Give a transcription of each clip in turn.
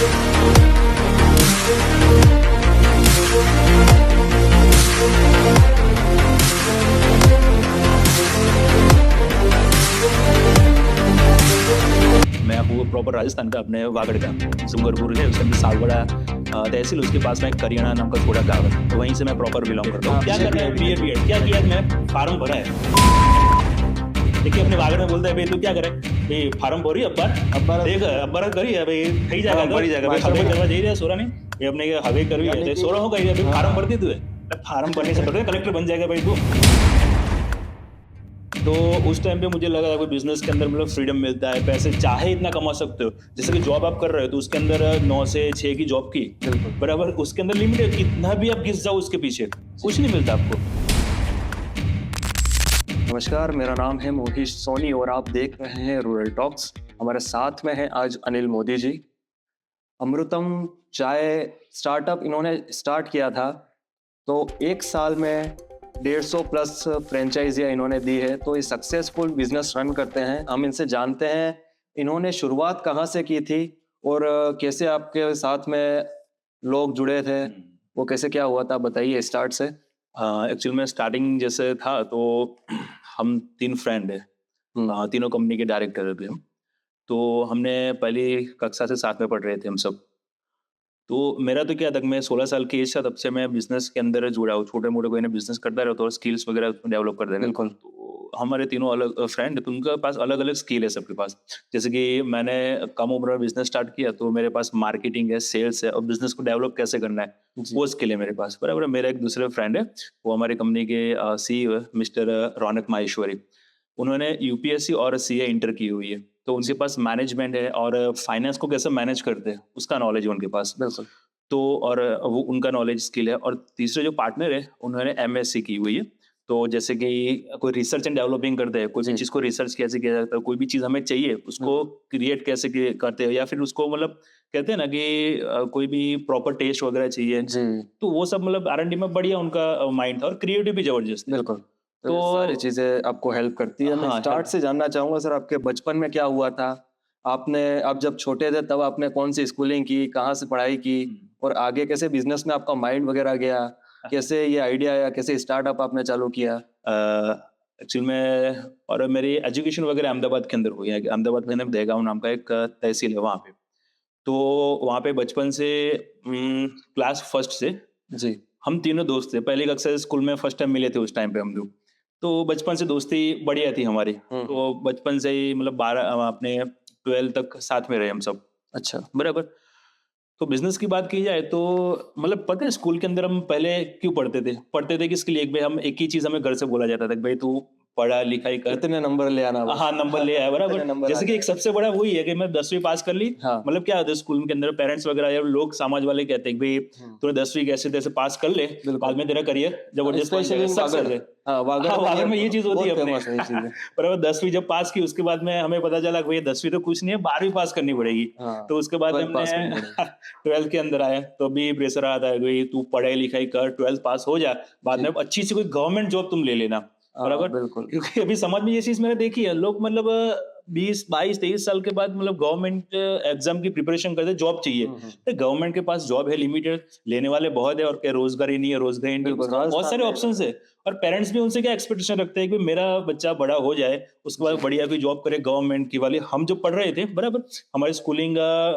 मैं आपको प्रॉपर राजस्थान का अपने वागड़ का सुंगरपुर है, उसके अंदर सागवाड़ा तहसील, उसके पास में एक करियाना नाम का छोटा गाँव है, तो वहीं से मैं प्रॉपर बिलोंग करता हूँ। क्या कर रहा है बीएड क्या किया, मैं फार्म भरा है। देखिए अपने वागड़ में बोलता है भाई तू क्या करे भाई, फार्म भरी अब्बार देख अब्बार करी है भाई, कई जाएगा बड़ी जाएगा भाई, हवे करवा जाइए सोरा नहीं भाई, अपने हवे करवी है सोरा हो गई है, फार्म भर दी तू है, फार्म भरने से पहले कलेक्टर बन जाएगा भाई तू। तो उस टाइम पे मुझे लगा कोई बिजनेस के अंदर मतलब फ्रीडम मिलता है, पैसे चाहे इतना कमा सकते हो, जैसे कि जॉब आप कर रहे हो तो उसके अंदर 9 से 6 की जॉब की बराबर, उसके अंदर लिमिट है, कितना भी आप घिस जाओ उसके पीछे कुछ नहीं मिलता आपको। नमस्कार, मेरा नाम है मोहिश सोनी और आप देख रहे हैं रूरल टॉक्स। हमारे साथ में है आज अनिल मोदी जी। अमृतम चाय स्टार्टअप इन्होंने स्टार्ट किया था, तो एक साल में 150 प्लस फ्रेंचाइजियाँ इन्होंने दी है, तो ये सक्सेसफुल बिजनेस रन करते हैं। हम इनसे जानते हैं इन्होंने शुरुआत कहाँ से की थी और कैसे आपके साथ में लोग जुड़े थे, वो कैसे क्या हुआ था, बताइए स्टार्ट से। एक्चुअली में स्टार्टिंग जैसे था तो हम 3 फ्रेंड है, तीनों कंपनी के डायरेक्टर थे हम, तो हमने पहली कक्षा से साथ में पढ़ रहे थे हम सब। तो मेरा तो क्या था, मैं 16 साल की एज था तब से मैं बिजनेस के अंदर जुड़ा हूँ, छोटे मोटे कोई ना बिजनेस करता रहता और स्किल्स वगैरह उसमें डेवलप कर देना। बिल्कुल। तो हमारे तीनों अलग फ्रेंड, तो उनके पास अलग अलग स्किल है सबके पास। जैसे कि मैंने कम उम्र में बिजनेस स्टार्ट किया तो मेरे पास मार्केटिंग है, सेल्स है और बिजनेस को डेवलप कैसे करना है वो स्किल है मेरे पास बराबर। मेरा एक दूसरे फ्रेंड है, वो हमारी कंपनी के CEO है, मिस्टर रौनक माहेश्वरी। उन्होंने यूपीएससी और सीए इंटर की हुई है, तो उनके पास मैनेजमेंट है और फाइनेंस को कैसे मैनेज करते हैं उसका नॉलेज है उनके पास। बिल्कुल। तो और वो उनका नॉलेज स्किल है। और तीसरे जो पार्टनर है उन्होंने एमएससी की हुई है, तो जैसे कि कोई रिसर्च एंड डेवलपिंग करते हैं, कोई भी चीज़ को रिसर्च कैसे किया जाता है, कोई भी चीज़ हमें चाहिए उसको क्रिएट कैसे करते हैं, या फिर उसको मतलब कहते हैं ना कि कोई भी प्रॉपर टेस्ट वगैरह चाहिए, तो वो सब मतलब R&D में बढ़िया उनका माइंड था और क्रिएटिव भी जबरदस्त है। बिल्कुल, तो तो सारी चीजें आपको हेल्प करती है। मैं हाँ, स्टार्ट से जानना चाहूंगा सर, आपके बचपन में क्या हुआ था? आप जब छोटे थे तब आपने कौन सी स्कूलिंग की, कहाँ से पढ़ाई की और आगे कैसे बिजनेस में आपका माइंड वगैरह गया, कैसे ये आइडिया आया, कैसे स्टार्टअप आपने चालू किया? एक्चुअली में और मेरी एजुकेशन वगैरह अहमदाबाद के अंदर हुई है। अहमदाबाद में मैंने दहगांव नाम का एक तहसील है वहाँ पे, तो वहाँ पे बचपन से क्लास फर्स्ट से जी। हम तीनों दोस्त थे। पहली कक्षा से स्कूल में फर्स्ट टाइम मिले थे उस टाइम पे हम लोग, तो बचपन से दोस्ती बढ़िया थी हमारी। तो बचपन से ही मतलब 12 अपने 12 तक साथ में रहे हम सब। अच्छा। बराबर। तो बिजनेस की बात की जाए तो मतलब पता है स्कूल के अंदर हम पहले क्यों पढ़ते थे किसके लिए, एक भाई हम एक ही चीज हमें घर से बोला जाता था कि भाई तू पढ़ा लिखाई कर, इतने नंबर ले आना बस। हाँ नंबर ले आया बराबर। इतने नंबर जैसे आ कि एक जाए। सबसे बड़ा वही है कि मैं 10वीं पास कर ली। हाँ। मतलब क्या होता है स्कूल के अंदर पेरेंट्स वगैरह या लोग समाज वाले कहते हैं कि भाई तूने 10वीं कैसे तैसे पास कर ले, बाद में तेरा करियर जबरदस्त बन जाएगा, सक्सेस है। हाँ, वागड़ में ये चीज होती है बहुत फेमस है ये चीजें। पर अब 10वीं जब पास की उसके बाद में हमें पता चला कि भाई 10वीं तो कुछ नहीं है, 12वीं पास करनी पड़ेगी। हाँ, तो उसके बाद 12th पास करनी हमने पड़ेगी। 12th के अंदर आया तो भी प्रेशर आता है भाई तू पढ़ाई लिखाई कर, 12th पास हो जा, बाद में अच्छी सी कोई गवर्नमेंट जॉब तुम ले लेना बराबर। बिल्कुल। क्योंकि अभी समाज में ये चीज मैंने देखी है, लोग मतलब 20 22 23 साल के बाद मतलब गवर्नमेंट एग्जाम की प्रिपरेशन करते, जॉब चाहिए। तो गवर्नमेंट के पास जॉब है लिमिटेड, लेने वाले बहुत है और क्या रोजगार ही नहीं है, रोजगार ही नहीं है, बिल्कुल, बहुत राजस्थान सारे में ऑप्शंस है। और पेरेंट्स भी उनसे क्या एक्सपेक्टेशन रखते हैं कि मेरा बच्चा बड़ा हो जाए, उसके बाद बढ़िया कोई जॉब करे गवर्नमेंट की वाली। हम जो पढ़ रहे थे बराबर, हमारी स्कूलिंग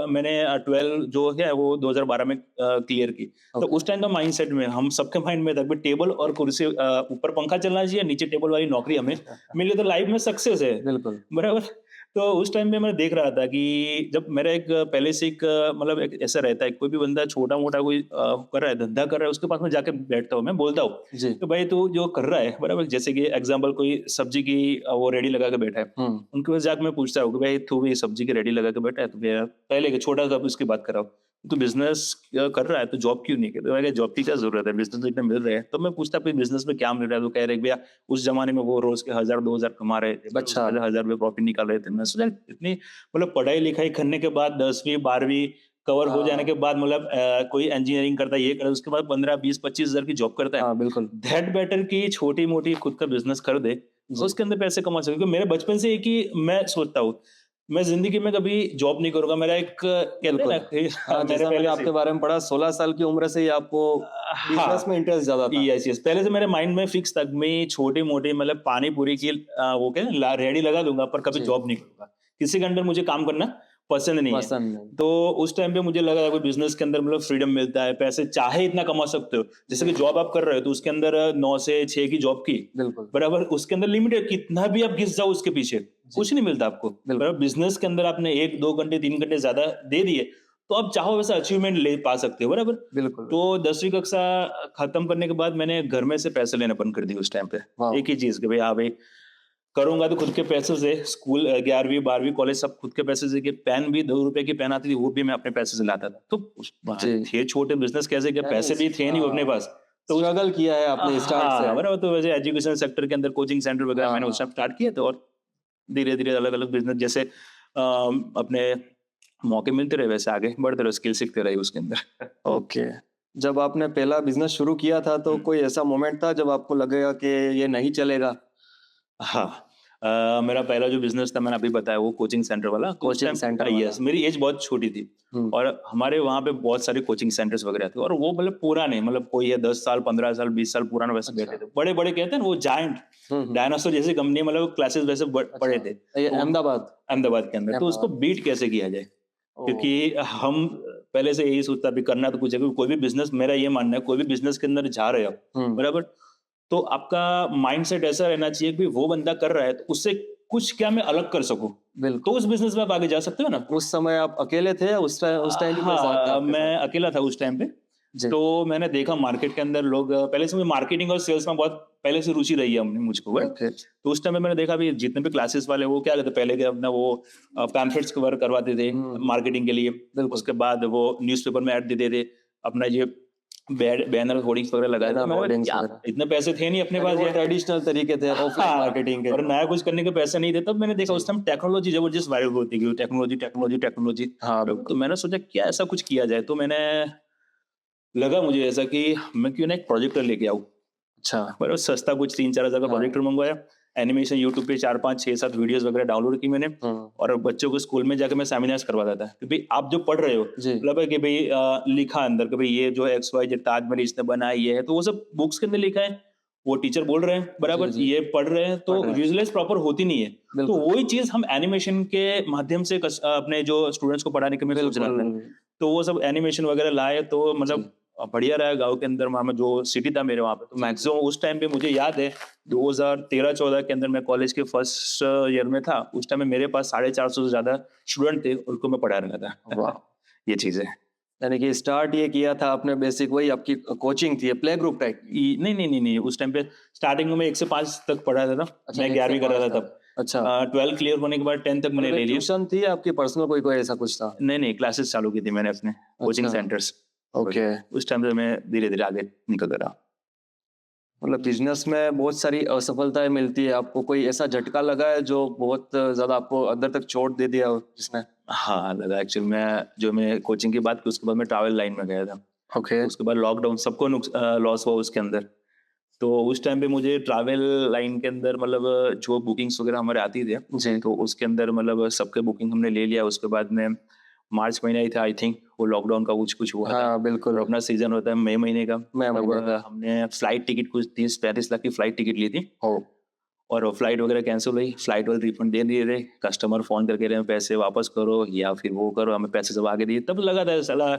मैंने 12 जो है वो 2012 में क्लियर की। तो उस टाइम का माइंडसेट में हम सबके माइंड में था कि टेबल और कुर्सी, ऊपर पंखा चलना चाहिए, नीचे टेबल वाली नौकरी हमें मिले तो लाइफ में सक्सेस है बिल्कुल। बराबर। तो उस टाइम पे मैं देख रहा था कि जब मेरा एक पहले से एक मतलब एक ऐसा रहता है, कोई भी बंदा छोटा मोटा कोई कर रहा है, धंधा कर रहा है, उसके पास में जाके बैठता हूँ, मैं बोलता हूँ जी। तो भाई तू जो कर रहा है बराबर, जैसे कि एग्जांपल कोई सब्जी की वो रेडी लगा के बैठा है, उनके पास जाके मैं पूछता हूँ कि भाई तू भी सब्जी की रेडी लगा के बैठा है, तो भैया पहले के छोटा सा उसकी बात कर रहा हूँ, तो बिजनेस कर रहा है तो जॉब क्यों नहीं कर रहा है, जॉब की क्या जरूरत है, बिजनेस में इतना मिल रहा है। तो मैं पूछता कोई बिजनेस में क्या मिल रहा है, तो कह रहे भैया उस जमाने में वो रोज के 1000-2000 कमा रहे थे, अच्छा। 1000 रुपये प्रॉफिट निकाल रहे थे। मैं सोचा इतनी मतलब पढ़ाई लिखाई करने के बाद 10वीं 12वीं कवर हो जाने के बाद मतलब कोई इंजीनियरिंग करता है, ये करता है, उसके बाद 15 20 25 हजार की जॉब करता है, हाँ, बिल्कुल। दैट बेटर की छोटी मोटी खुद का बिजनेस कर दे, तो उसके अंदर पैसे कमा सके। क्योंकि मेरे बचपन से एक ही मैं सोचता हूँ मैं जिंदगी में कभी जॉब नहीं करूंगा। मेरा एक कहते हैं ना कि हाँ, मेरे जैसा मैंने पहले से आपके बारे में पढ़ा 16 साल की उम्र से ही आपको बिजनेस में हाँ, इंटरेस्ट ज्यादा था। यस यस, पहले से मेरे माइंड में फिक्स था, मैं छोटे मोटे मतलब पानी पूरी की वो क्या रेडी लगा दूंगा, पर कभी जी, जॉब नहीं करूंगा। किसी के अंडर मुझे काम करना पसंद नहीं है। पसंद नहीं। तो उस टाइम पे मुझे लगा कोई बिजनेस के अंदर मतलब फ्रीडम मिलता है, पैसे चाहे इतना कमा सकते हो। जैसे कि जी, जॉब आप कर रहे हो तो उसके अंदर 9 से 6 की जॉब की बिल्कुल। बराबर, उसके अंदर लिमिट है, कितना भी आप घिस जाओ उसके पीछे जी, कुछ नहीं मिलता आपको। बिल्कुल, बराबर, बिजनेस के अंदर आपने 1 2 घंटे 3 घंटे ज्यादा दे दिए तो आप चाहो वैसा अचीवमेंट ले पा सकते हो बराबर। बिल्कुल, तो बिल्कुल। 10वीं कक्षा खत्म करने के बाद मैंने घर में से पैसे लेना बंद कर दिए उस टाइम पे। वाह! एक ही चीज कि भाई हाँ भाई करूंगा तो खुद के पैसे से। स्कूल 11वीं 12वीं कॉलेज सब खुद के पैसे से, कि पेन भी 2 रुपए की पेन आती थी वो भी मैं अपने पैसे से लाता था। तो जी, थे छोटे बिजनेस कैसे, क्या यानी पैसे भी थे नहीं अपने पास। तो स्ट्रगल किया है आपने स्टार्ट से। हाँ बराबर, तो वैसे एजुकेशन सेक्टर के अंदर कोचिंग सेंटर वगैरह हाँ, मैंने उस हाँ। टाइम स्टार्ट किए थे, और धीरे धीरे अलग अलग बिजनेस जैसे अपने मौके मिलते रहे वैसे आगे बढ़ते रहे, स्किल सीखते रहे उसके अंदर। ओके। जब आपने पहला बिज़नेस शुरू किया था तो कोई ऐसा मोमेंट था जब आपको लगेगा कि ये नहीं चलेगा? हाँ, मेरा पहला जो बिज़नेस था मैंने अभी बताया वो कोचिंग सेंटर वाला। तो उस कोचिंग टाइम सेंटर वाला? यस, मेरी एज बहुत छोटी थी हुँ, और हमारे वहाँ पे बहुत सारे कोचिंग सेंटर्स वगैरह थे, और वो मतलब पुराने, मतलब कोई है 10 साल 15 साल 20 साल पुराना वैसे बैठे अच्छा। थे। बड़े-बड़े कहते हैं ना वो जायंट हुँ, हुँ। डायनासोर जैसी कंपनी, मतलब क्लासेस वैसे पड़े अच्छा, थे। ये तो अहमदाबाद? अहमदाबाद के अंदर, तो उसको अहमदाबाद। बीट कैसे किया जाए? ओह! क्योंकि हम पहले से यही सोचता भी करना तो कुछ है, क्योंकि कोई भी बिज़नेस, मेरा ये मानना है कोई भी बिज़नेस के अंदर जा रहे हो, हुँ, बराबर? तो आपका माइंडसेट ऐसा रहना चाहिए कि वो बंदा कर रहा है तो उससे कुछ क्या मैं अलग कर सकूं, तो बिल्कुल। उस बिजनेस में आप आगे जा सकते हो ना। उस समय आप अकेले थे या उस टाइम भी कोई साथ था हाँ, आपके साथ? मैं अकेला था उस टाइम पे। जी, तो मैंने देखा मार्केट के अंदर लोग पहले से मुझे मार्केटिंग और सेल्स में बहुत पहले से रुचि रही है हमने मुझको बट। ओके। तो उस टाइम में मैंने देखा भी जितने भी क्लासेस वाले वो क्या करते पहले के अपना वो पैम्फलेट्स कवर करवाते थे हुँ, हुँ, मार्केटिंग के लिए। बिल्कुल। उसके बाद वो न्यूज़पेपर में ऐड देते थे अपना ये बैनर होर्डिंग्स वगैरह लगाए थे। तो बैनर मैंने बोला होर्डिंग्स क्या वगैरह। इतने पैसे थे नहीं अपने यानी पास वो यार। ट्रेडिशनल तरीके थे ऑफलाइन हाँ, मार्केटिंग के। और नया कुछ करने के पैसे नहीं थे। तब मैंने देखा जी। उस टाइम टेक्नोलॉजी जबरदस्त वायरल होती गई, टेक्नोलॉजी टेक्नोलॉजी टेक्नोलॉजी। हाँ, तो बिल्कुल। मैंने सोचा क्या ऐसा कुछ किया जाए, तो मैंने लगा मुझे ऐसा कि मैं क्यों ना एक प्रोजेक्टर लेके आऊँ। अच्छा। बड़ा सस्ता कुछ 3 4 हज़ार का हाँ। प्रोजेक्टर मंगवाया। एनिमेशन यूट्यूब पे 4 5 6 7 वीडियोस वगैरह डाउनलोड की मैंने, हुँ, और बच्चों को स्कूल में जाकर मैं सेमिनार्स करवाता था कि भाई आप जो पढ़ रहे हो, जी। मतलब है कि भाई लिखा अंदर कि भाई ये जो एक्स वाई जेड ताजमहल इसने बनाया ये है, तो वो सब बुक्स के अंदर लिखा है। वो टीचर बोल रहे हैं जी, बराबर, जी। ये पढ़ रहे हैं, तो पढ़ रहे हैं। विजुअलाइज प्रॉपर होती नहीं है। तो बिल्कुल, वही चीज हम एनिमेशन के माध्यम से अपने जो स्टूडेंट्स को पढ़ाने की मैं सोच रहा बिल्कुल। था। तो वो सब एनिमेशन वगैरह लाए तो जी, मतलब बढ़िया रहा। गाँव के अंदर वहाँ में जो सिटी था मेरे वहाँ पे, तो जी, जी। मैक्सिमम उस टाइम पे मुझे याद है 2013-14 के अंदर मैं कॉलेज के फर्स्ट ईयर में था। उस टाइम में मेरे पास 450 से ज़्यादा स्टूडेंट थे, उनको मैं पढ़ा रहा था। वाह! ये चीज़ है। यानी कि स्टार्ट ये किया था आपने बेसिक वही आपकी कोचिंग थी, प्ले ग्रुप टाइप? नहीं, नहीं, नहीं, नहीं, उस टाइम पे स्टार्टिंग में मैं 1 से 5 तक पढ़ाता था। अच्छा मैं 1 से 11वीं कर 5 रहा था तक। तब। अच्छा, 12 क्लियर होने के बाद 10 तक मैंने मतलब ले एक लिया। ट्यूशन थी या आपकी पर्सनल कोई कोई ऐसा कुछ था? नहीं, नहीं, क्लासेस चालू की थी मैंने अपने कोचिंग अच्छा, सेंटर्स ओके। वगैरह। उस टाइम से मैं धीरे-धीरे आगे निकलता रहा। मतलब बिज़नेस में बहुत सारी असफलताएँ मिलती है, आपको कोई ऐसा झटका लगा है जो बहुत ज़्यादा आपको अंदर तक चोट दे दिया हो जिसने? हाँ, लगा एक्चुअली। मैं कोचिंग की बात की, उसके बाद मैं ट्रैवल लाइन में गया था। ओके, तो उसके बाद लॉकडाउन सबको लॉस हुआ उसके अंदर। तो उस टाइम पे मुझे ट्रैवल लाइन के अंदर मतलब जो बुकिंग्स वगैरह हमारे आती थी, जी। तो उसके अंदर मतलब सबके बुकिंग हमने ले लिया। उसके बाद में मार्च महीना ही था आई थिंक, वो लॉकडाउन का कुछ हुआ था। हाँ, और बिल्कुल, अपना सीज़न होता है मई महीने का। मई तब महीने का। हमने फ्लाइट टिकट कुछ 30-35 लाख की फ्लाइट टिकट ली थी, ओह! और फ्लाइट वगैरह कैंसिल हुई। फ्लाइट वाले रिफंड दे दिए थे। कस्टमर फ़ोन करके रहे हैं पैसे वापस करो या फिर वो करो, हमें पैसे सब आगे दिए। तब लगा था साला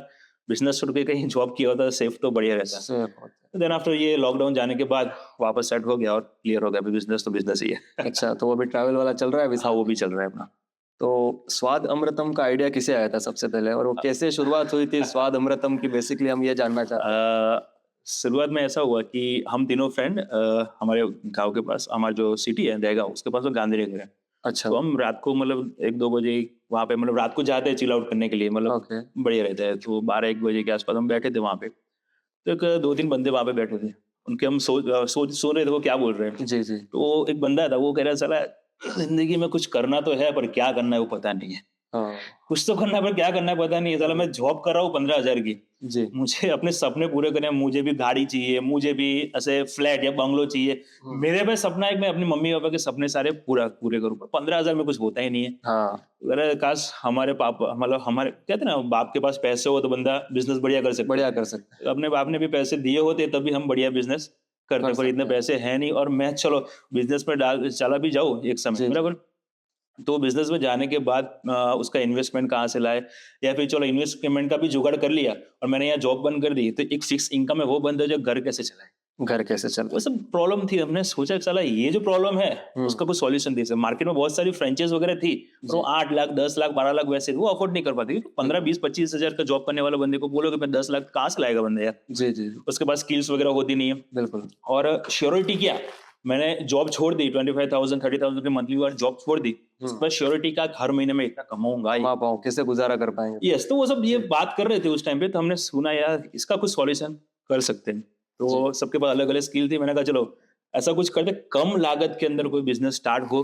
बिज़नेस छोड़ के कहीं जॉब किया होता सेफ तो बढ़िया रहता। सेफ होते हैं। देन आफ्टर ये लॉकडाउन जाने के बाद वापस सेट हो गया और क्लियर हो गया। अभी बिज़नेस तो बिज़नेस ही है। अच्छा, तो वो अभी ट्रैवल वाला चल रहा है अभी हाँ, साथ वो भी में? चल रहा है अपना। तो स्वाद अमृतम का आइडिया किसे आया था सबसे पहले और वो कैसे शुरुआत हुई थी स्वाद अमृतम की बेसिकली हम ये जानना चाहते हैं। शुरुआत में ऐसा हुआ कि हम तीनों फ्रेंड हमारे गाँव के पास, हमारा जो सिटी है दहगाँव, उसके पास वो गांधीनगर है। अच्छा, तो हम रात को मतलब 1-2 बजे वहाँ पे मतलब रात को जाते हैं चिल आउट करने के लिए, मतलब ओके। बढ़िया रहता है। तो 12-1 बजे के आसपास हम बैठे थे वहाँ पे। तो एक 2-3 बंदे वहाँ पे बैठे थे। उनके हम सुन रहे थे वो क्या बोल रहे हैं। जी, जी। तो एक बंदा था वो कह रहा है साला ज़िंदगी में कुछ करना तो है पर क्या करना है वो पता नहीं है। हाँ कुछ तो करना है, पर क्या करना है पता नहीं है। साला मैं जॉब कर रहा हूँ 15,000 की, जी। मुझे अपने सपने पूरे करने हैं, मुझे भी गाड़ी चाहिए, मुझे भी ऐसे फ्लैट या बंगलो चाहिए। हम्म, मेरे पे सपना है कि मैं अपनी मम्मी पापा के सपने सारे पूरे करूँ, पर 15,000 में कुछ होता ही नहीं है। हाँ अरे काश हमारे पापा, मतलब हमारे कहते हैं ना, बाप के पास पैसे हो तो बंदा बिजनेस बढ़िया कर सकता बढ़िया है। कर सकते अपने बाप ने भी पैसे दिए होते तभी हम बढ़िया बिजनेस करते, कर पर इतने सकते हैं। पैसे हैं नहीं। और मैं चलो बिजनेस में डाल चला भी जाऊँ एक समय, जी, बराबर। तो बिजनेस में जाने के बाद उसका इन्वेस्टमेंट कहाँ से लाए, या फिर चलो इन्वेस्टमेंट का भी जुगाड़ कर लिया और मैंने यहाँ जॉब बंद कर दी, तो एक फिक्स इनकम है वो बंद है, जो घर कैसे चलाए। घर कैसे चल वो सब प्रॉब्लम थी। हमने सोचा कि साला ये जो प्रॉब्लम है हुँ, उसका कुछ सॉल्यूशन दे सकते। मार्केट में बहुत सारी फ्रेंचाइज वगैरह थी, पर वो जी, 8 लाख 10 लाख 12 लाख वैसे वो अफोर्ड नहीं कर पाती। 15 20 25 हजार का जॉब करने वाला बंदे को बोलोगे मैं 10 लाख कहाँ से लाएगा बंदा यार। जी, जी, उसके पास स्किल्स वगैरह होती नहीं है। बिल्कुल। और श्योरिटी क्या, मैंने जॉब छोड़ दी, 25,000 30,000 की मंथली वाली जॉब छोड़ दी। उसके हुँ, बाद श्योरिटी का हर महीने में इतना कमाऊंगा ही। कमा पाऊँ, कैसे गुज़ारा कर पाएँगे? यस, तो वो सब ये जी, बात कर रहे थे उस टाइम पे, तो हमने सुना यार इसका कुछ सॉल्यूशन कर सकते हैं। जी, तो सबके पास अलग अलग स्किल थी, मैंने कहा चलो ऐसा कुछ करते, कम लागत के अंदर कोई बिजनेस स्टार्ट हो।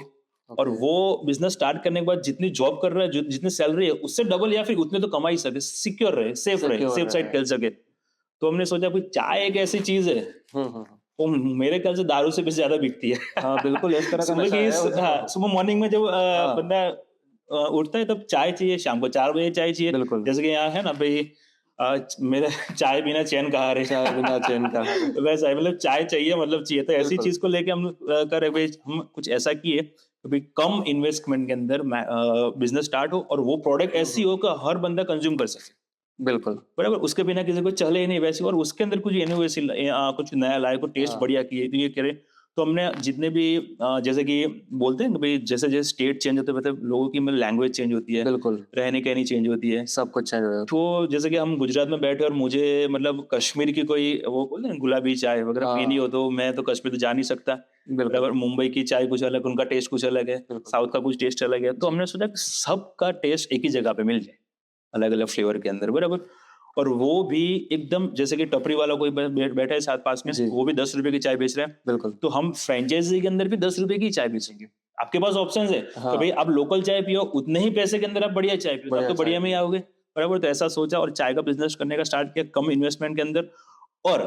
और ओके, वो बिजनेस स्टार्ट करने के बाद जितनी जॉब कर रहा है, जितनी सैलरी है उससे डबल या फिर उतने तो कमा ही सके, सिक्योर रहे, सिक्योर सेफ साइड रहे। खेल सके। तो हमने सोचा कोई चाय एक ऐसी चीज है, हुँ, हुँ, हुँ। वो मेरे ख्याल से दारू से भी ज्यादा बिकती है। हाँ, बिल्कुल इस तरह का सुबह नशा की है हाँ, उसको। सुबह मॉर्निंग में जब हाँ, बंदा उठता है तब चाय चाहिए, शाम को 4 बजे चाय चाहिए। बिल्कुल, जैसे कि यहाँ है ना भाई, मेरा चाय बिना चैन कहाँ रे। चाय बिना चैन का है। वैसा है, मतलब चाय चाहिए मतलब चाहिए। तो ऐसी बिल्कुल, चीज को लेके हम करे भाई, हम कुछ ऐसा किए कि भाई कम इन्वेस्टमेंट के अंदर बिजनेस स्टार्ट हो और वो प्रोडक्ट हुँ, ऐसी हुँ, हो कि हर बंदा कंज्यूम कर सके, बिल्कुल, बराबर। उसके बिना किसी को चले ही नहीं वैसे, और उसके अंदर कुछ इनोवेशन, कुछ नया लाए, कुछ टेस्ट हाँ, बढ़िया किए, तो ये करे। तो हमने जितने भी जैसे कि बोलते हैं कि भाई जैसे जैसे स्टेट चेंज होते हैं, मतलब लोगों की लैंग्वेज चेंज होती है, बिल्कुल, रहने कहनी चेंज होती है। सब कुछ चेंज हो जाता तो जैसे कि हम गुजरात में बैठे और मुझे मतलब कश्मीर की कोई वो बोलते हैं ना, गुलाबी चाय वगैरह है। पीनी हाँ, हो, तो मैं तो कश्मीर तो जा नहीं सकता, बिल्कुल, बराबर। मुंबई की चाय कुछ अलग, उनका टेस्ट कुछ अलग है, बिल्कुल, साउथ का कुछ टेस्ट अलग है। तो जी, हमने सोचा कि सबका टेस्ट एक ही जगह पे मिल जाए, अलग अलग फ्लेवर के अंदर, बराबर। और वो भी एकदम जैसे कि टपरी वाला कोई बैठा है साथ पास में, जी, वो भी 10 रुपए की चाय बेच रहा है, बिल्कुल, तो हम फ्रेंचाइजी के अंदर भी 10 रुपए की चाय बेचेंगे। आपके पास ऑप्शन है कि हाँ, भाई आप लोकल चाय पियो, उतने ही पैसे के अंदर आप बढ़िया चाय पियो, तो आप बढ़िया तो चाय बढ़िया में ही पिए। आओगे, बराबर। तो ऐसा सोचा और चाय का बिजनेस करने का स्टार्ट किया कम इन्वेस्टमेंट के अंदर। और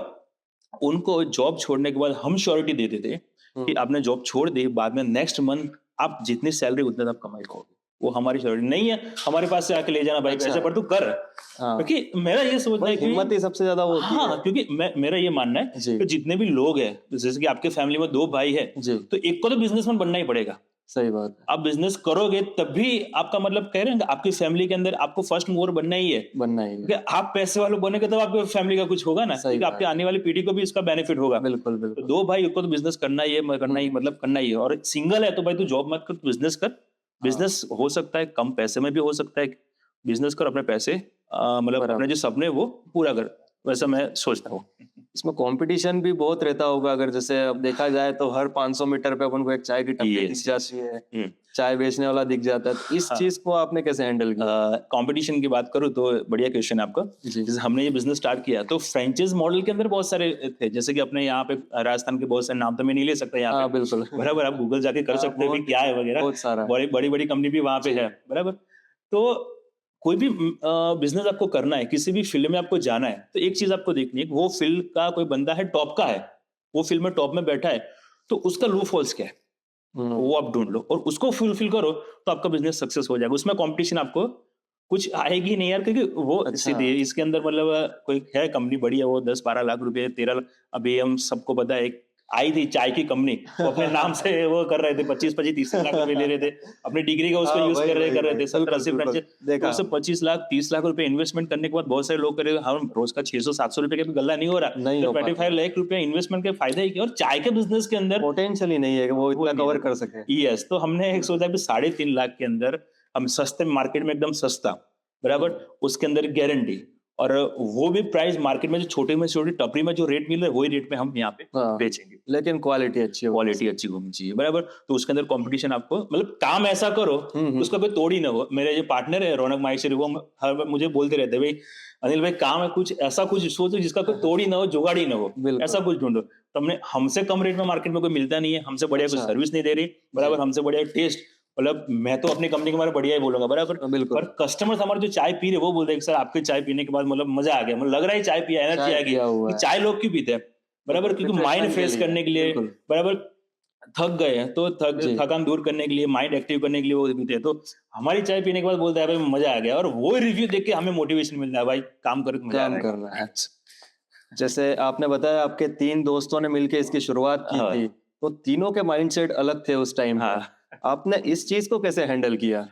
उनको जॉब छोड़ने के बाद हम श्योरिटी देते थे कि हुँ, आपने जॉब छोड़ दी, बाद में नेक्स्ट मंथ आप जितनी सैलरी उतना आप कमाई करोगे। वो हमारी श्योरिटी नहीं है, हमारे पास से आके ले जाना भाई अच्छा, पैसे, पर तू कर। हाँ, क्योंकि मेरा ये सोचना वही है कि हिम्मत ही सबसे ज़्यादा वो होती है। हाँ, क्योंकि मेरा ये मानना है जी, कि जितने भी लोग हैं, जैसे कि आपके फैमिली में 2 भाई हैं, जी, तो एक को तो बिजनेसमैन बनना ही पड़ेगा। सही बात है, आप बिजनेस करोगे तभी आपका, मतलब कह रहे हैं कि आपकी फैमिली के अंदर आपको फर्स्ट मूवर बनना ही है। बनना ही है। क्योंकि आप पैसे वाले बनेंगे तब आपके फैमिली का कुछ होगा ना, सही क्योंकि आपके बात आने वाली पीढ़ी को भी इसका बेनिफिट होगा। है। बिल्कुल, तो बिल्कुल। 2 भाई को तो बिजनेस करना ही है, करना हुँ, ही मतलब करना ही है। और सिंगल है तो भाई तू जॉब मत कर, तू बिजनेस कर। हाँ, बिजनेस हो सकता है कम पैसे में भी हो सकता है। बिजनेस कर, अपने पैसे मतलब अपने बराबर। जो सपने हैं वो पूरा कर। वैसा मैं सोचता हूँ। इसमें कॉम्पिटिशन भी बहुत रहता होगा, अगर जैसे अब देखा जाए तो हर 500 मीटर पे अपन को एक चाय की टपरी दिख यस, यस। जाती है, हुँ। चाय बेचने वाला दिख जाता है, तो इस हाँ। चीज़ को आपने कैसे हैंडल किया? कंपटीशन की बात करूँ तो बढ़िया क्वेश्चन है आपका। जी, जैसे हमने ये बिजनेस स्टार्ट किया तो फ्रेंचाइज मॉडल के अंदर बहुत सारे थे, जैसे कि अपने यहाँ पे राजस्थान के बहुत सारे नाम तो मैं नहीं ले सकता यहाँ पे, हाँ, बिल्कुल। बराबर। आप गूगल जाके कर हाँ, सकते हो कि क्या है वगैरह, बहुत सारा है। बड़ी बड़ी बड़ी कंपनी भी वहाँ पे जी, है, बराबर। तो कोई भी बिजनेस आपको करना है, किसी भी फील्ड में आपको जाना है, तो एक चीज आपको देखनी है कि वो फील्ड का कोई बंदा है टॉप का है, वो फील्ड में टॉप में बैठा है, तो उसका लूप होल्स क्या है हुँ, वो आप ढूंढ लो और उसको फुलफिल करो, तो आपका बिजनेस सक्सेस हो जाएगा। उसमें कंपटीशन आपको कुछ आएगी नहीं यार, क्योंकि वो अच्छा, सीधे इसके अंदर मतलब कोई है कंपनी बड़ी है, वो 10 12 लाख रुपए 13 लाख, अभी हम सबको पता है, एक आई थी चाय की कंपनी, वो अपने नाम से वो कर रहे थे, 25 25 30 लाख रुपए ले रहे थे, अपनी डिग्री का उसको हाँ, यूज वही, वही, कर रहे वही, थे, 70 बिल्कुल, 80 बिल्कुल, फ्रेंचाइज। तो देखा, उससे 25 लाख 30 लाख रुपए इन्वेस्टमेंट करने के बाद बहुत सारे लोग करे, हम रोज का 600 700 रुपए का भी गल्ला नहीं हो रहा, नहीं तो हो पाता 25 लाख रुपए इन्वेस्टमेंट के फायदा ही क्या। और चाय के बिजनेस के अंदर पोटेंशियल ही नहीं है कि वो वो इतना नहीं कवर है। कर सके। यस, तो हमने एक सोचा कि 3.5 लाख के अंदर हम सस्ते मार्केट में, एकदम सस्ता, हुँ, बराबर, उसके अंदर गारंटी, और वो भी प्राइस मार्केट में जो छोटे में छोटी टपरी में जो रेट मिल रहा है वही रेट में हम यहाँ पे हाँ, बेचेंगे। लेकिन क्वालिटी अच्छी होगी क्वालिटी उसकी। अच्छी होनी चाहिए, बराबर। तो उसके अंदर कंपटीशन आपको, मतलब काम ऐसा करो हुँ, हुँ, उसका कोई तोड़ ही ना हो। मेरे जो पार्टनर है रौनक माहेश्वरी, वो हर बार मुझे बोलते रहते हैं, भाई अनिल भाई काम है कुछ ऐसा कुछ सोचो जिसका कोई तोड़ ही ना हो, जुगाड़ ही ना हो, ऐसा बिल्कुल, कुछ ढूंढो। तो हमने, हमसे कम रेट में मार्केट में कोई मिलता नहीं है, हमसे बढ़िया कोई अच्छा, सर्विस नहीं दे रही, जी, बराबर, हमसे बढ़िया टेस्ट, मतलब मैं तो अपनी कंपनी के बारे में बढ़िया ही बोलूंगा बराबर, बिल्कुल। पर कस्टमर्स हमारे जो चाय पी रहे वो बोलते हैं कि सर आपके चाय पीने के बाद मतलब मजा आ गया, मतलब लग रहा है चाय पिया, एनर्जी चाय आ गई पिया हुआ कि है। चाय लोग क्यों पीते हैं बराबर, क्योंकि माइंड रिफ्रेशमेंट के फ्रेश लिए। करने के लिए बिल्कुल। बराबर, थक गए हैं तो जी। थकान दूर करने के लिए, माइंड एक्टिव करने के लिए वो पीते हैं। तो हमारी चाय पीने के बाद बोलते हैं भाई मजा आ गया, और वो रिव्यू देख के हमें मोटिवेशन मिलता है, भाई काम करके मजा आ काम रहा है। करना है। जैसे आपने बताया आपके 3 दोस्तों ने मिलके इसकी शुरुआत की हाँ थी, तो तीनों के माइंडसेट अलग थे उस टाइम पे। हाँ। आपने इस चीज़ को कैसे हैंडल किया?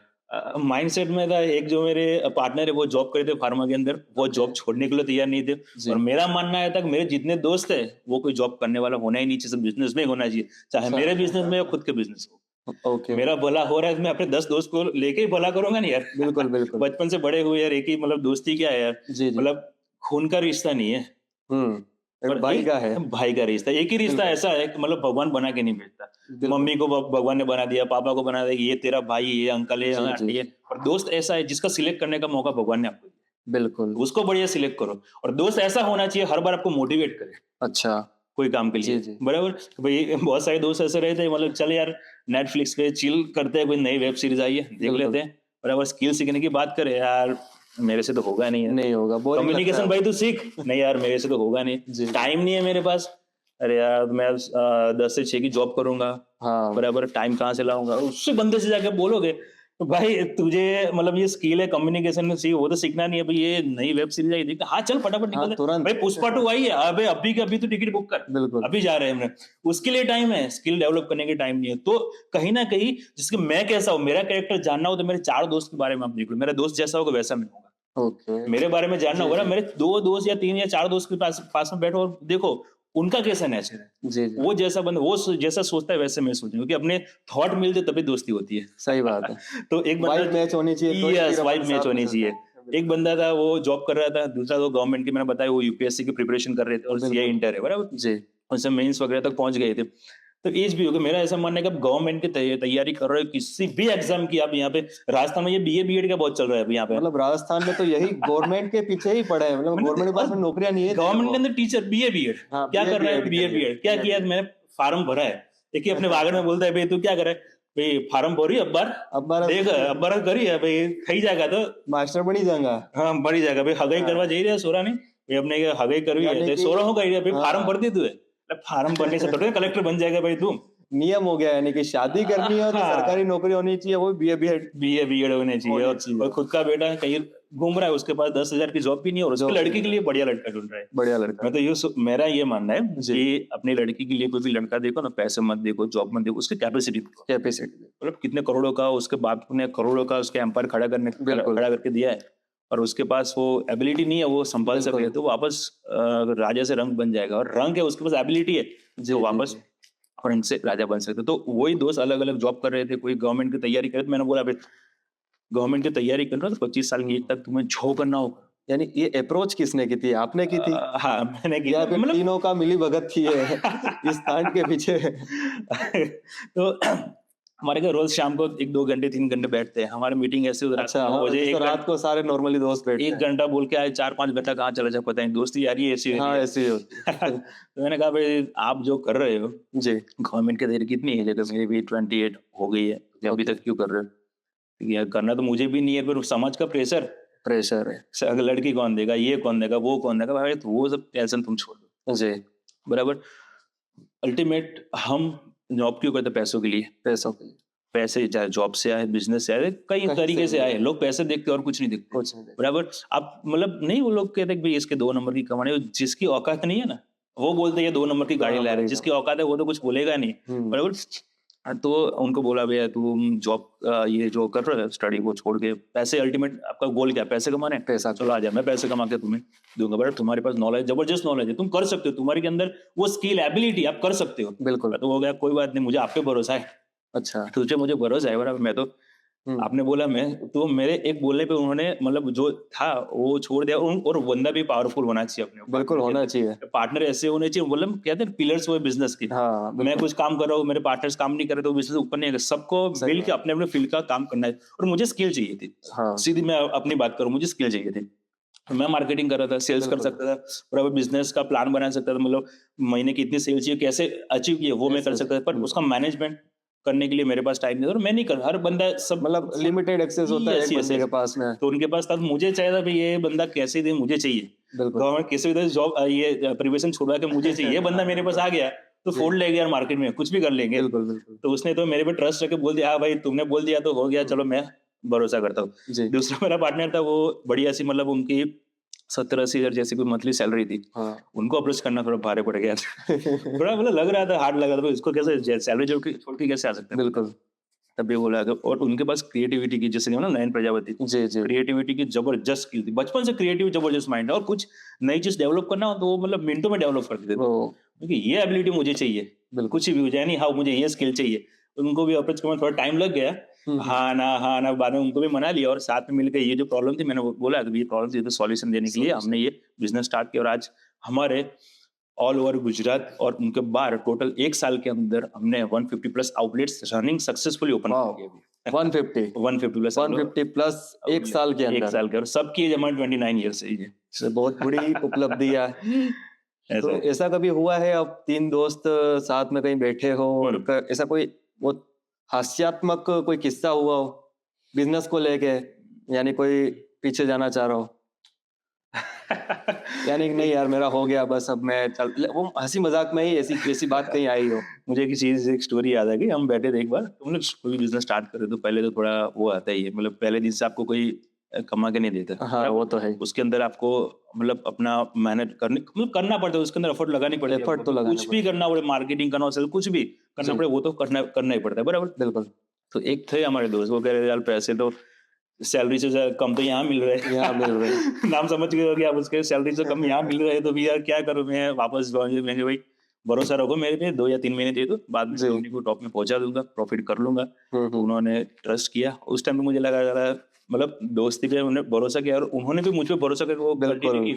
माइंडसेट में था, एक जो मेरे पार्टनर है वो जॉब कर रहे थे फार्मा के अंदर, वो ओके। जॉब छोड़ने के लिए तैयार नहीं थे। जी। और मेरा मानना है था कि मेरे जितने दोस्त है वो कोई जॉब करने वाला होना ही नहीं चाहिए, सब बिजनेस में ही होना चाहिए, चाहे अच्छा। मेरे बिजनेस में या खुद के बिजनेस हो। ओके। मेरा भला हो रहा है तो मैं अपने 10 दोस्त को लेके ही भला करूंगा नहीं यार। बिल्कुल, बिल्कुल। बचपन से बड़े हुए यार, एक ही मतलब दोस्ती क्या है यार, जी, जी। मतलब खून का रिश्ता नहीं है, हुँ। एक पर भाई का है। एक भाई का रिश्ता, एक ही रिश्ता बिल्कुल, ऐसा है कि मतलब भगवान बना के नहीं भेजता। बिल्कुल। मम्मी को भगवान ने बना दिया, पापा को बना दिया कि ये तेरा भाई, ये अंकल है, ये जी, जी, आंटी है। जी। और दोस्त ऐसा है जिसका सिलेक्ट करने का मौका भगवान ने आपको दिया, बिल्कुल। उसको बढ़िया सिलेक्ट करो। और दोस्त ऐसा होना चाहिए हर बार आपको मोटिवेट करे अच्छा। कोई काम के जी, लिए, जी। बराबर। भाई बहुत सारे दोस्त ऐसे रहते हैं, मतलब चल यार नेटफ्लिक्स पे चिल करते हैं, कोई नई वेब सीरीज आई है देख बिल्कुल। लेते हैं, बराबर। स्किल सीखने की बात करें यार, मेरे से तो होगा नहीं यार। नहीं होगा, बोरिंग लगता है कम्युनिकेशन वो। भाई तू सीख, नहीं यार मेरे से तो होगा नहीं, जी, जी। टाइम नहीं है मेरे पास। अरे यार मैं 10 से 6 की जॉब करूंगा, हाँ, बराबर, टाइम कहाँ से लाऊंगा, उससे बंदे से जाके बोलोगे तो भाई तुझे मतलब ये स्किल है कम्युनिकेशन में, सीख, वो तो सीखना नहीं है भाई, ये नई वेब सीरीज आई देखते, हाँ चल फटाफट हाँ, निकल दे। तुरंत। भाई पुष्पा 2 आई है, अबे अभी के अभी तो टिकट बुक कर, बिल्कुल। अभी जा रहे हैं हमने, उसके लिए टाइम है, स्किल डेवलप करने के टाइम नहीं है। तो कहीं ना कहीं जिसके मैं कैसा हूँ, मेरा कैरेक्टर जानना हो तो मेरे 4 दोस्त के बारे में आप देख लो, मेरा दोस्त जैसा होगा वैसा मैं होगा। ओके। मेरे बारे में जानना जी, होगा ना, जी। मेरे 2 दोस्त या 3 या 4 दोस्त के पास पास में बैठो और देखो उनका कैसा नेचर है। जी, जी। वो जैसा बंदा वो जैसा सोचता है वैसे मैं सोचूं, क्योंकि अपने थॉट मिलते तभी दोस्ती होती है। सही बात है। तो एक बंदा, वाइब मैच होनी चाहिए तो ही यस फिर अपन वाइब मैच साथ में होनी चलते चाहिए। हैं। एक बिल्कुल, बंदा था वो जॉब कर रहा था, दूसरा तो गवर्नमेंट की, मैंने बताया वो यूपीएससी की प्रिपरेशन कर रहे थे और सीए बिल्कुल। इंटर है, बराबर। जी। उनसे मेंस वगैरह तक पहुंच गए थे। तो एज भी हो गया, मेरा ऐसा मानना है कि अब गवर्नमेंट की तैयारी कर रहे हो किसी भी एग्जाम की, आप यहाँ पे राजस्थान में ये बीए बीएड का बहुत चल रहा है अभी यहाँ पे। मतलब राजस्थान में तो यही गवर्नमेंट के पीछे ही पड़े हैं, मतलब गवर्नमेंट के और पास में नौकरियां नहीं है देने गवर्नमेंट को। के अंदर टीचर बीए बीएड हाँ, क्या बीए कर रहा है, बीएड के बीए लिए। बीएड क्या किया, बीएड। मैंने फार्म भरा है, देखिए अपने वागड़ में बोलता है भाई तू क्या कर रहा है, भाई फार्म भरी अब्बार, अब बार देख अब्बार करी है भाई, खाई जाएगा तो मास्टर बनी जाऊंगा। हाँ बड़ी जाएगा भाई, हगाई हाँ। करवा जाइए सोरा नहीं भाई, अपने के हगाई करवी है यानी तो कि सोरा हो गई भाई, फार्म हाँ। भर दी तू है, फार्म भरने से थोड़ी कलेक्टर बन जाएगा भाई तू। नियम हो गया, यानी कि शादी करनी हो तो हाँ, सरकारी नौकरी होनी चाहिए, वो बीए बीएड बीए बीएड होने चाहिए। होनी चाहिए। और खुद का बेटा कहीं घूम रहा है, उसके पास 10,000 की जॉब भी नहीं है और उसकी जॉब भी लड़की नहीं के है। लिए बढ़िया लड़का ढूंढ रहा है। बढ़िया लड़का। मैं तो मेरा ये मानना है जी। कि अपनी लड़की के लिए कोई भी लड़का देखो ना, पैसे मत देखो, जॉब मत देखो, उसकी कैपेसिटी देखो, कैपेसिटी। मतलब कितने करोड़ों का उसके बाप ने करोड़ों का उसके एम्पायर बिल्कुल। खड़ा करके दिया है, और उसके पास वो एबिलिटी नहीं है वो संभाल सके, बिल्कुल। तो वापस राजा से रंग बन जाएगा, और रंग है उसके पास एबिलिटी है जी, जो जी, वापस जी। और इनसे राजा बन सकते। तो वही दोस्त अलग अलग जॉब कर रहे थे, कोई गवर्नमेंट की तैयारी कर रहे थे, मैंने बोला भाई गवर्नमेंट की तैयारी कर रहा तो 25 साल की एज तक तुम्हें जो करना होगा। यानी ये अप्रोच किसने की थी, आपने की थी हाँ मैंने की या थी, फिर मतलब तीनों का मिली भगत थी ये इस कांड के पीछे? तो हमारे घर रोज शाम को 1-2 घंटे 3 घंटे बैठते हैं, हमारी मीटिंग ऐसे हो, रात अच्छा, को 9 हाँ, बजे जैसे रात को सारे नॉर्मली दोस्त बैठते एक हैं। घंटा बोल के आए, 4-5 घंटा कहाँ चला जाए पता नहीं, दोस्ती यारी ऐसी होती हाँ, है। ऐसी ही होती है। तो मैंने कहा भाई आप जो कर रहे हो, जी। गवर्नमेंट की तैयारी कितनी है, जैसे मेरी भी 28 हो गई है, तो अभी ओके। तक क्यों कर रहे हो? यार करना तो मुझे भी नहीं है, पर समाज का प्रेशर, प्रेशर है। अगर लड़की कौन देगा, ये कौन देगा, वो कौन देगा, भाई तो वो सब टेंशन तुम छोड़ दो, जी। बराबर। अल्टीमेट हम जॉब क्यों करते, पैसों के लिए। पैसों के लिए। पैसे चाहे जॉब से आए, बिजनेस से आए, कई कहीं तरीके से से भी आए, आए। लोग पैसे देखते और कुछ नहीं देखते, कुछ नहीं देखते। बराबर। आप मतलब नहीं, वो लोग कहते हैं कि भाई इसके 2 नंबर की कमानी, जिसकी औकात नहीं है ना वो बोलते हैं ये 2 नंबर की दो गाड़ी ला नंबर रहे हैं, की जिसकी औकात है वो तो कुछ बोलेगा नहीं, हम्म। बराबर। हाँ, तो उनको बोला भैया तुम जॉब ये जो कर रहे हो स्टडी वो छोड़ के, पैसे अल्टीमेट आपका गोल क्या है, पैसे कमाने हैं? पैसा। चलो आ जाए, मैं पैसे कमा के तुम्हें दूंगा, बट तुम्हारे पास नॉलेज, जबरदस्त नॉलेज है, तुम कर सकते हो, तुम्हारे के अंदर वो स्किल एबिलिटी, आप कर सकते हो। बिल्कुल। तो हो गया, कोई बात नहीं, मुझे आप पे भरोसा है, अच्छा। तुझे मुझे भरोसा है, बराबर। मैं तो हम्म। आपने बोला मैं तो, मेरे एक बोलने पे उन्होंने मतलब जो था वो छोड़ दिया, और बंदा भी पावरफुल होना चाहिए अपने, बिल्कुल होना चाहिए। पार्टनर ऐसे होने चाहिए, मतलब कहते हैं पिलर्स हुए बिजनेस की। हाँ, मैं बिल्कुल। कुछ काम कर रहा हूँ, मेरे पार्टनर्स काम नहीं कर रहे तो बिजनेस ऊपर नहीं आएगा, सबको सही मिल के बात। अपने अपने फील्ड का काम करना है। और मुझे स्किल चाहिए थी, हाँ। सीधी मैं अपनी बात करूँ, मुझे स्किल चाहिए थी। मैं मार्केटिंग कर रहा था, सेल्स कर बिल्कुल। सकता था, बराबर, बिजनेस का प्लान बना सकता था, मतलब महीने की इतनी सेल चाहिए कैसे अचीव किए वो मैं कर कैसे? सकता था, पर उसका मैनेजमेंट करने के लिए मेरे पास टाइम नहीं था और मैं नहीं कर, हर बंदा सब मतलब लिमिटेड एक्सेस होता है Yes, एक yes, बंदे yes. के पास में। तो उनके पास था, तो मुझे चाहिए था भाई ये बंदा कैसे दे, मुझे चाहिए बिल्कुल। गवर्नमेंट कैसे भी जॉब, ये प्रिपरेशन छुड़वा के मुझे चाहिए, ये बंदा मेरे पास आ गया तो फोड़ लेंगे यार मार्केट में, कुछ भी कर लेंगे। बिल्कुल बिल्कुल। तो उसने तो मेरे पे ट्रस्ट रख के बोल दिया, हाँ भाई तुमने बोल दिया तो हो गया, चलो मैं भरोसा करता हूँ। जी। दूसरा मेरा पार्टनर था, वो बढ़िया सी, मतलब उनकी 70-80 हज़ार जैसी कोई मंथली सैलरी थी, हाँ। उनको अप्रोच करना थोड़ा भारी पड़ गया थोड़ा मतलब लग रहा था, हार्ड लगा था, इसको कैसे सैलरी छोड़ के कैसे आ सकते हैं। बिल्कुल। तब भी बोला था, और उनके पास क्रिएटिविटी की, जैसे ना नयन प्रजापति, जी जी। क्रिएटिविटी की जबरदस्त स्किल थी, बचपन से क्रिएटिव जबरदस्त माइंड है, और कुछ नई चीज डेवलप करना हो तो वो मतलब मिनटों में डेवलप कर देते थे, वो क्योंकि ये एबिलिटी मुझे चाहिए, बिल्कुल। कुछ भी हो जाए, नहीं हाँ मुझे ये स्किल चाहिए। उनको भी अप्रोच करने में थोड़ा टाइम लग गया, हाँ ना, बाद में उनको भी मना लिया, और साथ में मिलकर ये जो प्रॉब्लम थी, मैंने बोला तो ये प्रॉब्लम थी, तो सॉल्यूशन देने के लिए हमने ये बिजनेस स्टार्ट किया, और आज हमारे ऑल ओवर गुजरात और उनके बाहर टोटल 1 साल के अंदर हमने 150 plus outlets running successfully open वाह। किए अभी। 150 150 प्लस 150 प्लस एक साल के एक अंदर। साल के, और सबकी एज हमारी 29 ईयर्स है ये। ये बहुत बड़ी उपलब्धि है। ऐसा तो है। ऐसा कभी हुआ है अब 3 दोस्त साथ में कहीं बैठे हो और ऐसा कोई बहुत हास्यात्मक कोई किस्सा हुआ हो बिजनेस को लेके, यानी कोई पीछे जाना चाह रहा हो, यानी कि नहीं यार मेरा हो गया बस अब मैं चल, वो हंसी मजाक में ही ऐसी बात कहीं आई हो? मुझे एक स्टोरी याद आ गई। हम बैठे थे एक बार, तो हम लोग कोई बिजनेस स्टार्ट कर रहे, तो पहले तो थोड़ा वो आता ही है, मतलब पहले दिन से आपको कोई कमा के नहीं देता। हाँ वो तो है। उसके अंदर आपको मतलब अपना मेहनत करना पड़ता है, उसके अंदर एफर्ट लगानी पड़ती है, एफर्ट तो लगाना कुछ भी करना पड़े, मार्केटिंग करना हो, कुछ भी करना पड़े, वो तो करना ही पड़ता है, बराबर। बिल्कुल। तो एक थे हमारे दोस्त, वो कह रहे यार पैसे तो सैलरी से कम तो यहाँ मिल रहे हैं, यहाँ मिल रहे हैं। नाम समझ गए हो कि आप, उसके सैलरी से कम यहाँ मिल रहे हैं, तो भैया क्या करूँ मैं वापस। मैंने भाई भरोसा रखो मेरे पे, 2 या 3 महीने दे दो, बाद में कंपनी को टॉप में पहुंचा दूंगा, प्रॉफिट कर लूंगा। तो उन्होंने ट्रस्ट किया। उस टाइम पे मुझे लगा यार, मतलब दोस्ती पे उन्होंने भरोसा किया, और उन्होंने भी मुझ पे भरोसा करके वो continue की।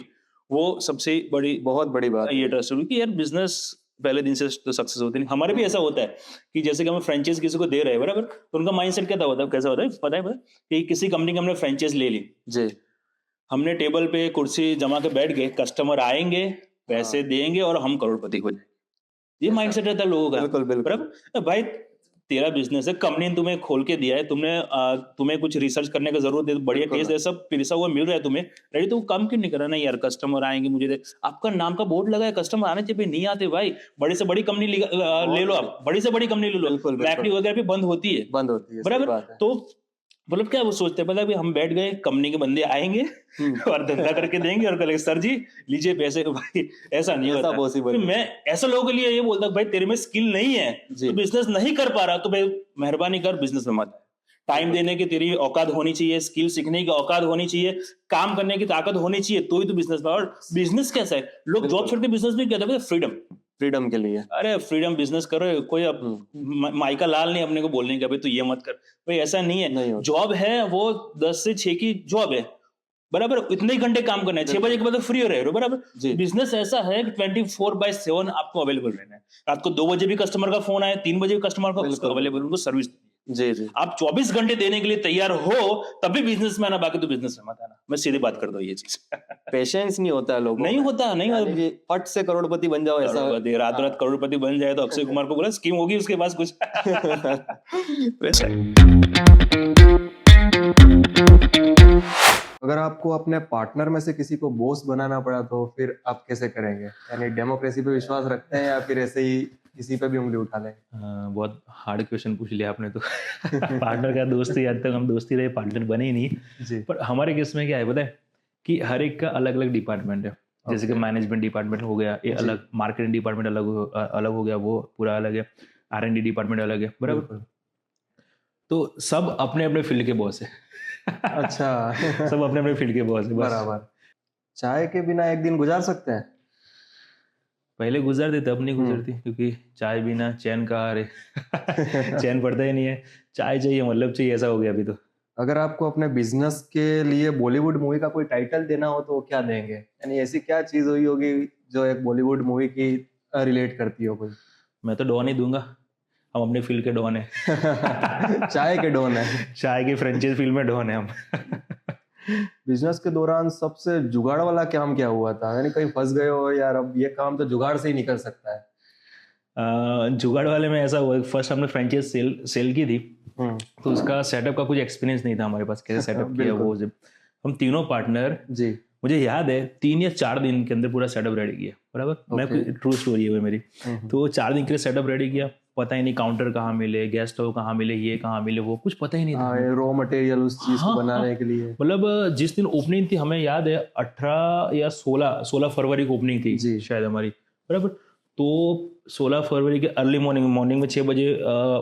वो सबसे बड़ी बहुत बड़ी बात ये है। ट्रस्ट हुई कि यार बिजनेस पहले दिन से तो सक्सेस होती नहीं। हमारे भी ऐसा होता है कि जैसे कि हम फ्रेंचाइज किसी को दे रहे हैं, बराबर, तो उनका माइंडसेट क्या होता है, कैसा होता है पता है कि किसी कंपनी की हमने फ्रेंचाइज ले ली, जी। हमने टेबल पे कुर्सी जमा के बैठ गए, कस्टमर आएंगे, पैसे देंगे, और हम करोड़पति हो जाएंगे। ये माइंडसेट रहता है लोगों का, बिल्कुल बिल्कुल। बराबर। भाई तेरा बिजनेस है, कंपनी ने तुम्हें खोल के दिया है, तुम्हें कुछ रिसर्च करने का जरूरत है, बढ़िया टेस्ट है, सब पिसा हुआ मिल रहा है तुम्हें, रेडी, तो काम क्यों नहीं करा ना यार। कस्टमर आएंगे, मुझे दे, आपका नाम का बोर्ड लगा है, कस्टमर आने चाहिए, नहीं आते भाई, बड़ी से बड़ी कंपनी ले लो, आप बड़ी से बड़ी कंपनी ले लो, बिल्कुल, बिल्कुल। मैकडी वगैरह भी बंद होती है, बंद होती है, सही बराबर। बात है। तो मतलब क्या वो सोचते हैं, मतलब हम बैठ गए, कंपनी के बंदे आएंगे और धंधा करके देंगे, और कहेंगे सर जी लीजिए पैसे। भाई ऐसा नहीं ऐसा होता। possible तो नहीं। मैं ऐसे लोगों के लिए ये बोलता हूँ, भाई तेरे में स्किल नहीं है, जी। तो बिजनेस नहीं कर पा रहा, तो भाई मेहरबानी कर बिजनेस में मत। टाइम देने की तेरी औकात होनी चाहिए, स्किल सीखने की औकात होनी चाहिए, काम करने की ताकत होनी चाहिए, तो ही तो बिजनेस में। और बिजनेस कैसा है, लोग जॉब छोड़ के बिजनेस भी कहते हैं, फ्रीडम, फ्रीडम के लिए। अरे फ्रीडम, बिजनेस करो, कोई अब माइका लाल नहीं अपने को बोलने का भाई तू ये मत कर, भाई ऐसा नहीं नहीं है। होता। जॉब है वो 10 से 6 की जॉब है, बराबर, इतने ही घंटे काम करना है, 6 बजे के बाद फ्री हो रहे हो, बराबर। जी। बिजनेस ऐसा है कि 24/7 आपको अवेलेबल रहना है। रात को 2 बजे भी कस्टमर का फोन आए, 3 बजे भी कस्टमर का अवेलेबल, उनको सर्विस। जी जी। आप 24 घंटे देने के लिए तैयार हो तभी बिजनेस में आना, बाकी तो बिजनेस में मत आना। मैं सीधी बात कर दो ये चीज। पेशेंस नहीं होता है लोगों नहीं में। होता, नहीं यानी होता। कि फट से करोड़पति बन जाओ, ऐसा करोड़पति, रात रात करोड़पति बन जाए, तो अक्षय कुमार को बोला स्कीम होगी उसके पास कुछ। वैसा है। अगर आपको अपने पार्टनर में से किसी को बॉस बनाना पड़ा तो फिर आप कैसे करेंगे? यानी डेमोक्रेसी पे विश्वास रखते हैं या फिर ऐसे ही किसी पे भी उंगली उठा लें? बहुत हार्ड क्वेश्चन पूछ लिया आपने तो। पार्टनर का दोस्ती, आज तक हम दोस्ती रहे, पार्टनर बने ही नहीं जी। पर हमारे केस में क्या है पता है कि हर एक का अलग अलग डिपार्टमेंट है। जैसे कि मैनेजमेंट डिपार्टमेंट हो गया ये अलग, मार्केटिंग डिपार्टमेंट अलग हो गया, वो पूरा अलग है, R&D डिपार्टमेंट अलग है, बराबर। तो सब अपने अपने फील्ड के बॉस है। अच्छा। सब अपने अपने फील्ड के बॉस है, बराबर। चाय के बिना एक दिन गुजार सकते हैं? पहले गुजरते थे, अब नहीं गुजरती, क्योंकि चाय बिना चैन कहाँ रे। चैन पड़ता ही नहीं है, चाय चाहिए, मतलब चाहिए, ऐसा हो गया अभी तो। अगर आपको अपने बिजनेस के लिए बॉलीवुड मूवी का कोई टाइटल देना हो तो क्या देंगे? यानी ऐसी क्या चीज हुई होगी जो एक बॉलीवुड मूवी की रिलेट करती हो कोई? मैं तो डॉन ही दूंगा, हम अपने फील्ड के डॉन है। चाय के डॉन है। चाय की फ्रेंचाइज फील्ड में डॉन है हम। बिजनेस के दौरान सबसे जुगाड़ वाला काम क्या हुआ था? यानी कहीं फंस गए हो यार, अब ये काम तो जुगाड़ से ही निकल सकता है? जुगाड़ वाले में ऐसा हुआ, फर्स्ट हमने फ्रेंचाइज सेल की थी, तो उसका सेटअप का कुछ एक्सपीरियंस नहीं था हमारे पास, कैसे सेटअप किया वो जब हम तीनों पार्टनर, जी मुझे याद है 3 या 4 दिन के अंदर पूरा सेटअप रेडी किया, बराबर। मैं ट्रू स्टोरी है मेरी। तो 4 दिन के लिए सेटअप रेडी किया, पता ही नहीं काउंटर कहाँ मिले, गैस स्टोव कहाँ मिले, ये कहाँ मिले, वो कुछ पता ही नहीं था। रॉ मटेरियल उस चीज को हाँ, बनाने हाँ। के लिए। मतलब जिस दिन ओपनिंग थी, हमें याद है 18 या 16 फरवरी को ओपनिंग थी जी। शायद हमारी, बराबर। तो 16 फरवरी के अर्ली मॉर्निंग में 6 बजे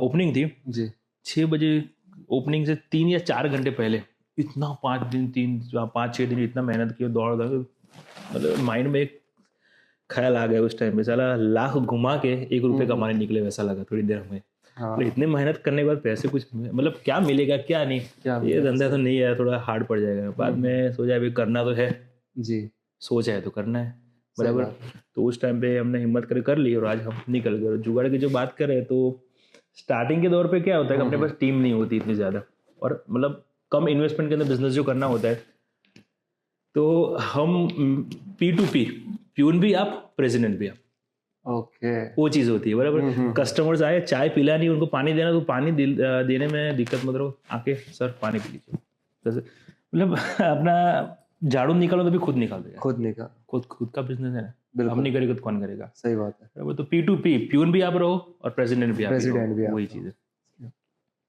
ओपनिंग थी जी 6 बजे ओपनिंग से 3 या 4 घंटे पहले इतना 5-6 दिन इतना मेहनत की, दौड़ दौड़, मतलब माइंड में एक ख्याल आ गया उस टाइम पे, साला लाख घुमा के 1 रुपये कमाने निकले वैसा लगा थोड़ी देर में। हाँ तो इतने मेहनत करने के बाद पैसे कुछ मतलब क्या मिलेगा क्या नहीं, क्या ये धंधा तो नहीं है, थोड़ा हार्ड पड़ जाएगा। बाद में सोचा अभी करना तो है, जी सोच है तो करना है, सही बराबर। बात। तो उस टाइम पे हमने हिम्मत कर ली और आज हम निकल गए। जुगाड़ की जो बात करें तो स्टार्टिंग के दौर पे क्या होता है कि अपने पास टीम नहीं होती इतनी ज़्यादा, और मतलब कम इन्वेस्टमेंट के अंदर बिजनेस जो करना होता है, तो हम P2P, प्यून भी आप, प्रेसिडेंट भी आप, ओके वो चीज़ होती है, बराबर। कस्टमर्स आए, चाय पिला नहीं, उनको पानी देना, तो पानी देने में दिक्कत मत रहो, आके सर पानी पी लीजिए, जैसे मतलब अपना झाड़ू निकालो तो भी खुद निकाल देगा, खुद निकाल, खुद का बिजनेस है ना, बिल्कुल। हम नहीं करेंगे तो कौन करेगा, सही बात है। बराबर। तो P2P, प्यून भी आप रहो और प्रेसिडेंट भी आप ही प्रेसिडेंट भी रहो, आप वही रहो। चीज़ है।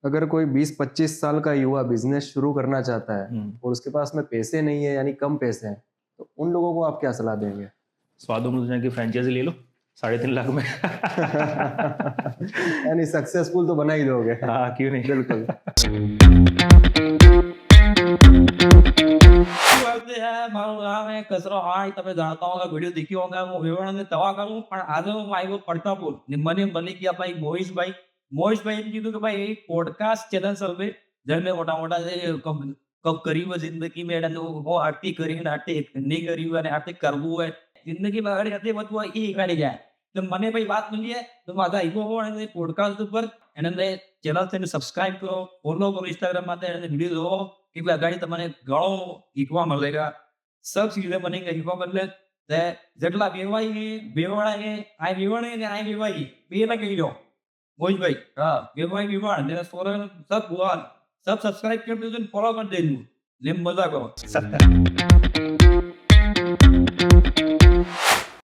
अगर कोई 20-25 साल का युवा बिजनेस शुरू करना चाहता है और उसके पास में पैसे नहीं है, यानी कम पैसे हैं, तो उन लोगों को आप क्या सलाह देंगे? स्वाद अमृत की फ्रेंचाइजी ले लो 3.5 लाख में। यानी सक्सेसफुल तो बना ही दोगे। हाँ, क्यों नहीं, बिल्कुल। મારું નામ હે કચરો હાય તમે જાણતા હોગા વિડીયો દેખ્યો હોગા હું વિવરણ દવા કરું પણ આજે હું આવ્યો પડતાપુર ને મને બની ગયા ભાઈ મોહિશભાઈ એમ કીધું કે ભાઈ એક પોડકાસ્ટ ચેનલ સર્વે જેમને મોટા મોટા કબ ગરીબ જિંદગી में वो आरती करी ने आरती नहीं करी અને આરતી કરવું હોય જિંદગી માં આગળ જતી બધું એ કાઢી જાય તો મને ભાઈ વાત મળી है તો મારા આવ્યો હો અને પોડકાસ્ટ ઉપર એને ચેનલ તેને સબસ્ક્રાઇબ કરો, ફોલો કરો, ઇન્સ્ટાગ્રામ માં એને વિડીયો જોવો કે ભાઈ અગાડી તમને ઘણો શીખવા મળેगा, सब चीजें बनेंगे हिपहॉप बदले ते જેટલા વેવાળા એ આ વેવાણે ને આ વેવાઈ બે ના કહી દો મોજ ભાઈ હા વેવાઈ વેવાણ ને સોરન सब हुआ सब सब्सक्राइब कर दो फॉलो कर देनु ले मजा करो।